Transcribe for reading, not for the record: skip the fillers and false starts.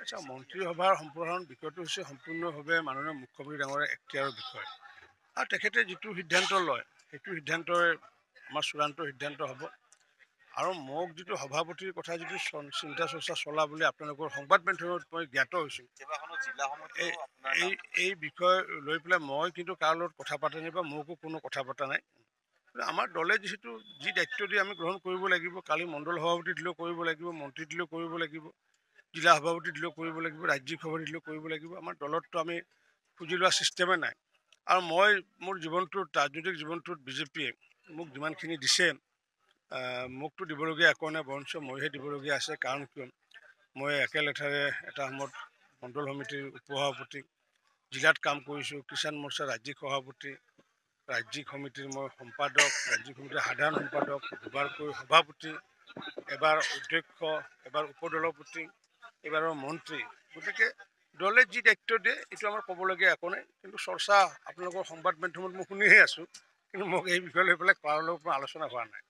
আচ্ছা, মন্ত্ৰীসভাৰ সম্প্ৰসাৰণ বিষয়টো হৈছে সম্পূৰ্ণভাৱে মাননীয় মুখ্যমন্ত্ৰী ডাঙৰীয়াৰ এখতিয়াৰৰ বিষয় আৰু তেখেতে যিটো সিদ্ধান্ত লয় সেইটো সিদ্ধান্তই আমাৰ চূড়ান্ত সিদ্ধান্ত হ'ব। আৰু মোক যিটো সভাপতিৰ কথা যিটো চিন্তা চৰ্চা চলা বুলি আপোনালোকৰ সংবাদ মাধ্যমত মই জ্ঞাত হৈছোঁ, এই বিষয় লৈ পেলাই মই কিন্তু কাৰো লগত কথা পতা নাই বা মোকো কোনো কথা পতা নাই। আমাৰ দলে যিহেতু যি দায়িত্ব দিয়ে আমি গ্ৰহণ কৰিব লাগিব। কালি মণ্ডল সভাপতি দিলেও কৰিব লাগিব, মন্ত্ৰী দিলেও কৰিব লাগিব, জিলা সভাপতি দিলেও কৰিব লাগিব, ৰাজ্যিক সভাপতি দিলেও কৰিব লাগিব। আমাৰ দলততো আমি খুজি লোৱা ছিষ্টেমে নাই। আৰু মই মোৰ জীৱনটোত ৰাজনৈতিক জীৱনটোত বিজেপিয়ে মোক যিমানখিনি দিছে, মোকতো দিবলগীয়া একো নাই, বৰঞ্চ মইহে দিবলগীয়া আছে। কাৰণ কিয়, মই একে লেঠাৰে এটা সময়ত মণ্ডল সমিতিৰ উপসভাপতি, জিলাত কাম কৰিছোঁ, কিষাণ মৰ্চা ৰাজ্যিক সভাপতি, ৰাজ্যিক সমিতিৰ মই সম্পাদক, ৰাজ্যিক সমিতিৰ সাধাৰণ সম্পাদক, দুবাৰকৈ সভাপতি, এবাৰ অধ্যক্ষ, এবাৰ উপদলপতি, এইবাৰৰ মন্ত্ৰী। গতিকে দলে যি দায়িত্ব দিয়ে এইটো আমাৰ ক'বলগীয়া একো নাই। কিন্তু চৰ্চা আপোনালোকৰ সংবাদ মাধ্যমত মই শুনিহে আছোঁ, কিন্তু মোক এই বিষয় লৈ পেলাই কাৰো লগত আলোচনা হোৱা নাই।